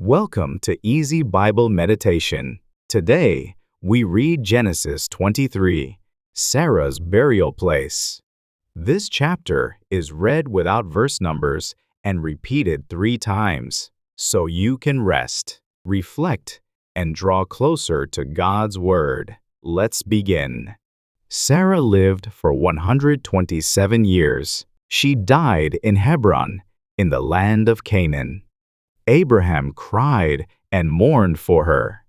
Welcome to Easy Bible Meditation. Today, we read Genesis 23, Sarah's burial place. This chapter is read without verse numbers and repeated 3 times, so you can rest, reflect, and draw closer to God's Word. Let's begin. Sarah lived for 127 years. She died in Hebron, in the land of Canaan. Abraham cried and mourned for her.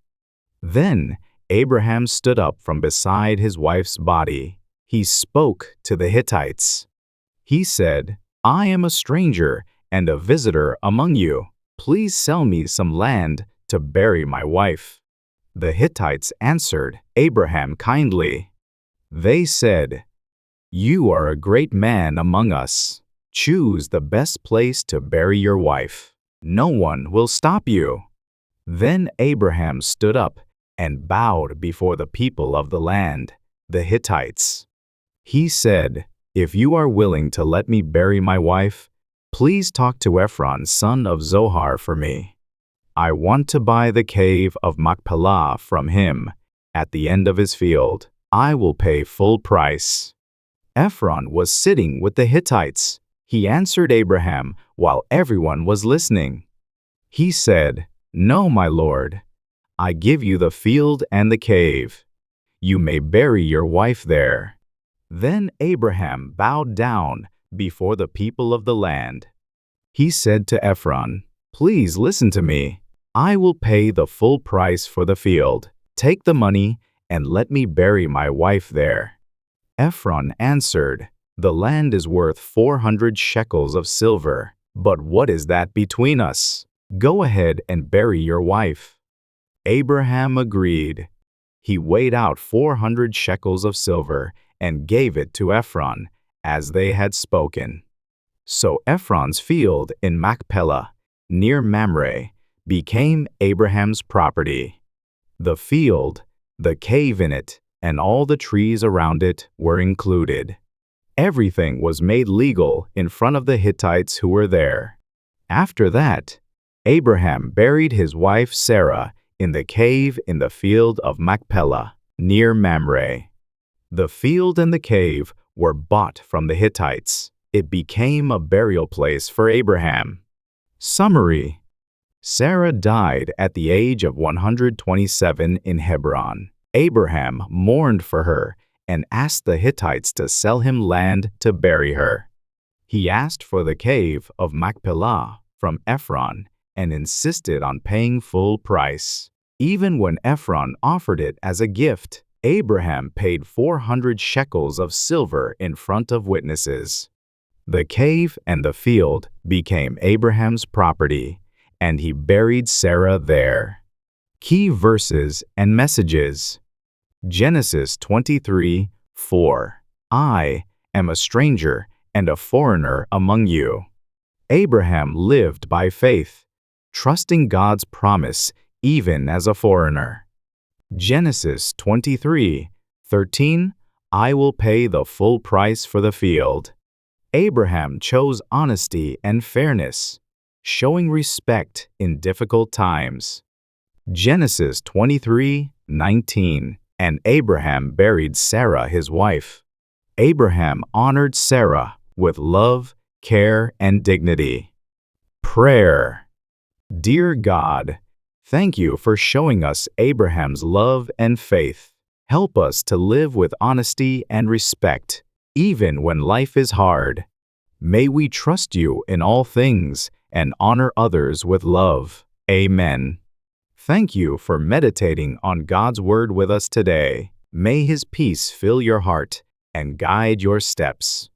Then Abraham stood up from beside his wife's body. He spoke to the Hittites. He said, "I am a stranger and a visitor among you. Please sell me some land to bury my wife." The Hittites answered Abraham kindly. They said, "You are a great man among us. Choose the best place to bury your wife. No one will stop you." Then Abraham stood up and bowed before the people of the land, the Hittites. He said, "If you are willing to let me bury my wife, please talk to Ephron, son of Zohar, for me. I want to buy the cave of Machpelah from him at the end of his field. I will pay full price." Ephron was sitting with the Hittites. He answered Abraham while everyone was listening. He said, "No, my lord. I give you the field and the cave. You may bury your wife there." Then Abraham bowed down before the people of the land. He said to Ephron, "Please listen to me. I will pay the full price for the field. Take the money and let me bury my wife there." Ephron answered, "The land is worth 400 shekels of silver, but what is that between us? Go ahead and bury your wife." Abraham agreed. He weighed out 400 shekels of silver and gave it to Ephron, as they had spoken. So Ephron's field in Machpelah, near Mamre, became Abraham's property. The field, the cave in it, and all the trees around it were included. Everything was made legal in front of the Hittites who were there. After that, Abraham buried his wife Sarah in the cave in the field of Machpelah, near Mamre. The field and the cave were bought from the Hittites. It became a burial place for Abraham. Summary: Sarah died at the age of 127 in Hebron. Abraham mourned for her and asked the Hittites to sell him land to bury her. He asked for the cave of Machpelah from Ephron and insisted on paying full price. Even when Ephron offered it as a gift, Abraham paid 400 shekels of silver in front of witnesses. The cave and the field became Abraham's property, and he buried Sarah there. Key verses and messages. Genesis 23:4. I am a stranger and a foreigner among you. Abraham lived by faith, trusting God's promise even as a foreigner. Genesis 23:13. I will pay the full price for the field. Abraham chose honesty and fairness, showing respect in difficult times. Genesis 23:19. And Abraham buried Sarah his wife. Abraham honored Sarah with love, care, and dignity. Prayer. Dear God, thank you for showing us Abraham's love and faith. Help us to live with honesty and respect, even when life is hard. May we trust you in all things and honor others with love. Amen. Thank you for meditating on God's Word with us today. May His peace fill your heart and guide your steps.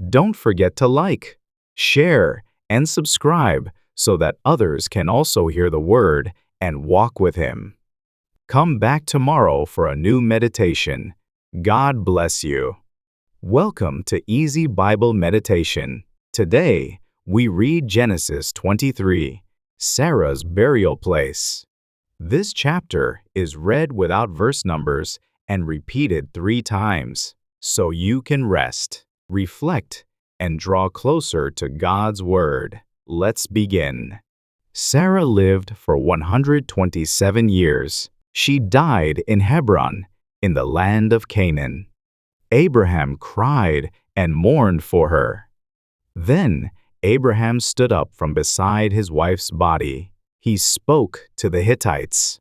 Don't forget to like, share, and subscribe so that others can also hear the Word and walk with Him. Come back tomorrow for a new meditation. God bless you. Welcome to Easy Bible Meditation. Today, we read Genesis 23, Sarah's burial place. This chapter is read without verse numbers and repeated 3 times, so you can rest, reflect, and draw closer to God's Word. Let's begin. Sarah lived for 127 years. She died in Hebron, in the land of Canaan. Abraham cried and mourned for her. Then Abraham stood up from beside his wife's body. He spoke to the Hittites.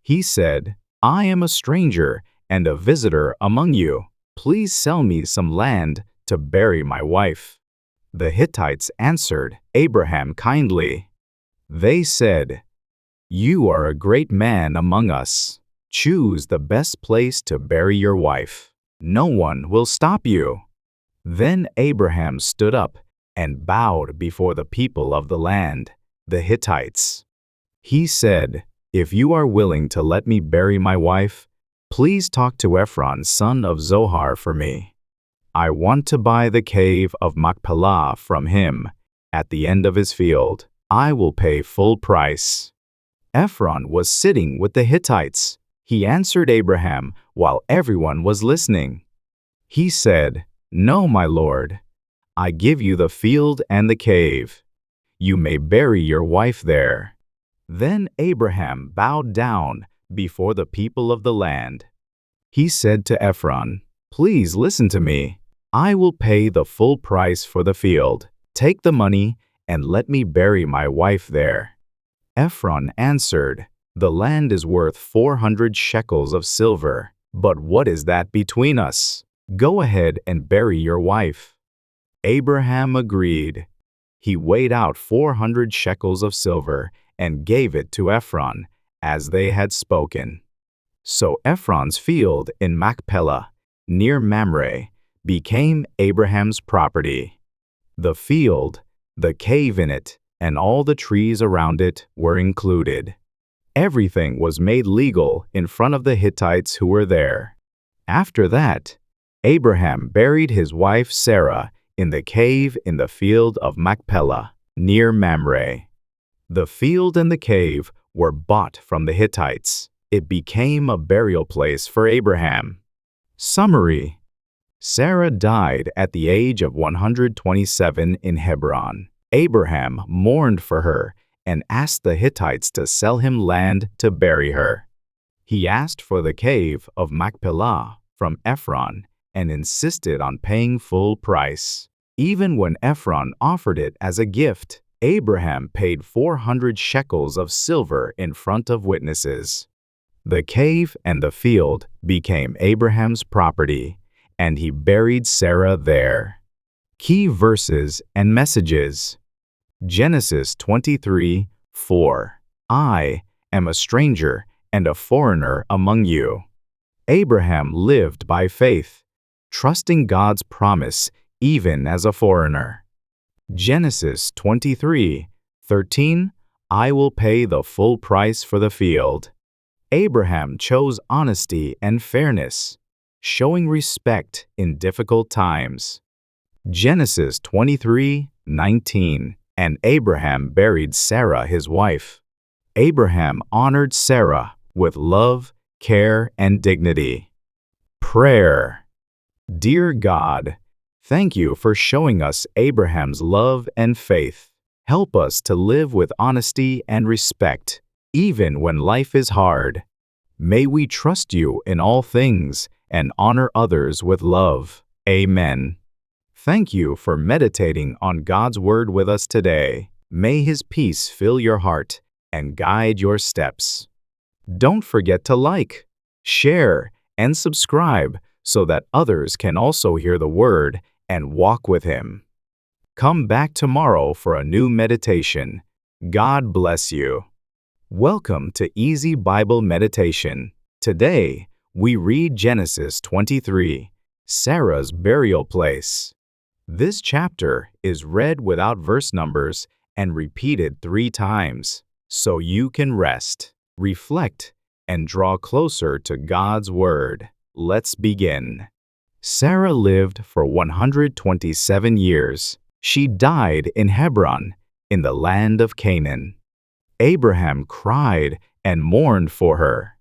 He said, "I am a stranger and a visitor among you. Please sell me some land to bury my wife." The Hittites answered Abraham kindly. They said, "You are a great man among us. Choose the best place to bury your wife. No one will stop you." Then Abraham stood up and bowed before the people of the land, the Hittites. He said, "If you are willing to let me bury my wife, please talk to Ephron, son of Zohar, for me. I want to buy the cave of Machpelah from him at the end of his field. I will pay full price." Ephron was sitting with the Hittites. He answered Abraham while everyone was listening. He said, "No, my lord. I give you the field and the cave. You may bury your wife there." Then Abraham bowed down before the people of the land. He said to Ephron, "Please listen to me. I will pay the full price for the field. Take the money and let me bury my wife there." Ephron answered, "The land is worth 400 shekels of silver. But what is that between us? Go ahead and bury your wife." Abraham agreed. He weighed out 400 shekels of silver and gave it to Ephron, as they had spoken. So Ephron's field in Machpelah, near Mamre, became Abraham's property. The field, the cave in it, and all the trees around it were included. Everything was made legal in front of the Hittites who were there. After that, Abraham buried his wife Sarah in the cave in the field of Machpelah, near Mamre. The field and the cave were bought from the Hittites. It became a burial place for Abraham. Summary: Sarah died at the age of 127 in Hebron. Abraham mourned for her and asked the Hittites to sell him land to bury her. He asked for the cave of Machpelah from Ephron and insisted on paying full price. Even when Ephron offered it as a gift, Abraham paid 400 shekels of silver in front of witnesses. The cave and the field became Abraham's property, and he buried Sarah there. Key verses and messages. Genesis 23:4. I am a stranger and a foreigner among you. Abraham lived by faith, trusting God's promise even as a foreigner. Genesis 23:13. I will pay the full price for the field. Abraham chose honesty and fairness, showing respect in difficult times. Genesis 23:19. And Abraham buried Sarah his wife. Abraham honored Sarah with love, care, and dignity. Prayer. Dear God, thank you for showing us Abraham's love and faith. Help us to live with honesty and respect, even when life is hard. May we trust you in all things and honor others with love. Amen. Thank you for meditating on God's Word with us today. May His peace fill your heart and guide your steps. Don't forget to like, share, and subscribe so that others can also hear the Word and walk with Him. Come back tomorrow for a new meditation. God bless you. Welcome to Easy Bible Meditation. Today, we read Genesis 23, Sarah's burial place. This chapter is read without verse numbers and repeated 3 times, so you can rest, reflect, and draw closer to God's Word. Let's begin. Sarah lived for 127 years. She died in Hebron, in the land of Canaan. Abraham cried and mourned for her.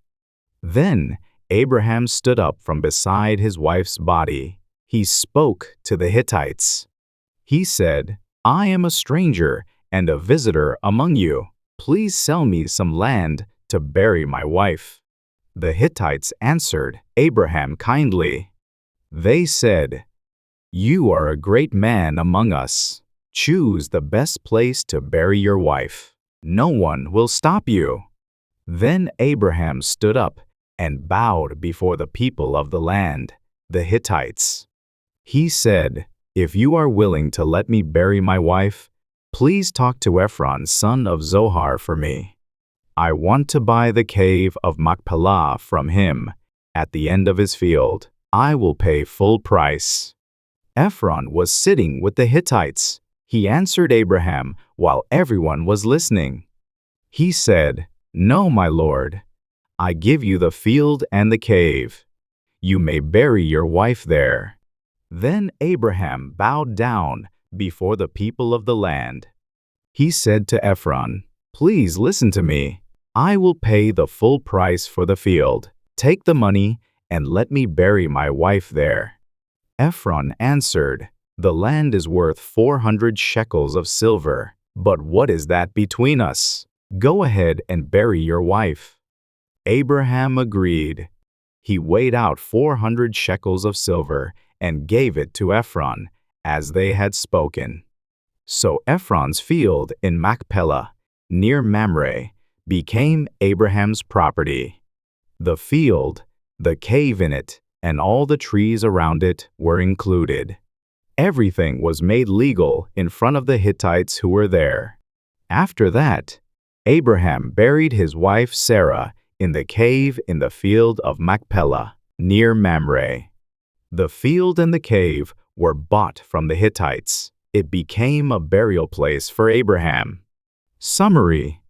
Then Abraham stood up from beside his wife's body. He spoke to the Hittites. He said, I am a stranger and a visitor among you. please sell me some land to bury my wife." The Hittites answered Abraham kindly. They said, "You are a great man among us. Choose the best place to bury your wife. No one will stop you." Then Abraham stood up and bowed before the people of the land, the Hittites. He said, "If you are willing to let me bury my wife, please talk to Ephron, son of Zohar, for me. I want to buy the cave of Machpelah from him at the end of his field. I will pay full price." Ephron was sitting with the Hittites. He answered Abraham while everyone was listening. He said, "No, my lord. I give you the field and the cave. You may bury your wife there." Then Abraham bowed down before the people of the land. He said to Ephron, "Please listen to me. I will pay the full price for the field. Take the money and let me bury my wife there." Ephron answered, "The land is worth 400 shekels of silver. But what is that between us? Go ahead and bury your wife." Abraham agreed. He weighed out 400 shekels of silver and gave it to Ephron, as they had spoken. So Ephron's field in Machpelah, near Mamre, became Abraham's property. The field, the cave in it, and all the trees around it were included. Everything was made legal in front of the Hittites who were there. After that, Abraham buried his wife Sarah in the cave in the field of Machpelah, near Mamre. The field and the cave were bought from the Hittites. It became a burial place for Abraham. Summary: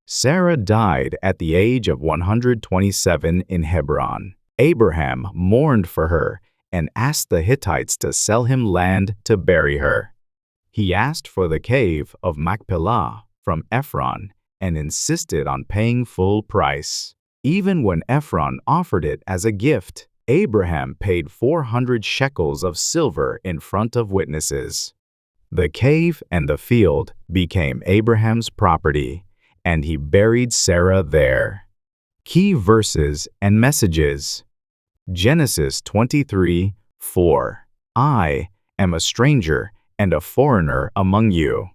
Sarah died at the age of 127 in Hebron. Abraham mourned for her and asked the Hittites to sell him land to bury her. He asked for the cave of Machpelah from Ephron and insisted on paying full price. Even when Ephron offered it as a gift, Abraham paid 400 shekels of silver in front of witnesses. The cave and the field became Abraham's property, and he buried Sarah there. Key verses and messages. Genesis 23:4. I am a stranger and a foreigner among you.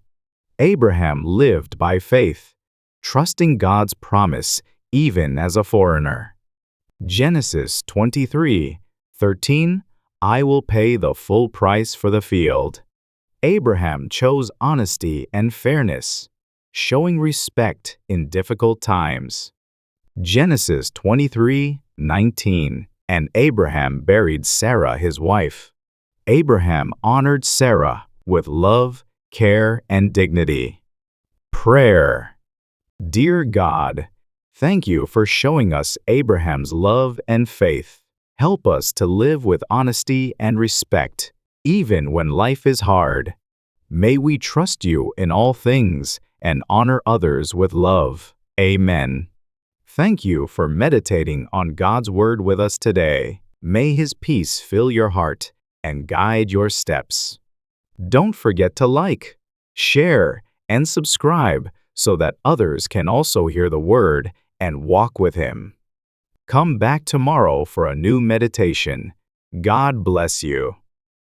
Abraham lived by faith, trusting God's promise even as a foreigner. Genesis 23:13. I will pay the full price for the field. Abraham chose honesty and fairness, showing respect in difficult times. Genesis 23:19. And Abraham buried Sarah his wife. Abraham honored Sarah with love, care, and dignity. Prayer. Dear God, thank you for showing us Abraham's love and faith. Help us to live with honesty and respect, even when life is hard. May we trust you in all things and honor others with love. Amen. Thank you for meditating on God's Word with us today. May His peace fill your heart and guide your steps. Don't forget to like, share, and subscribe so that others can also hear the Word and walk with Him. Come back tomorrow for a new meditation. God bless you.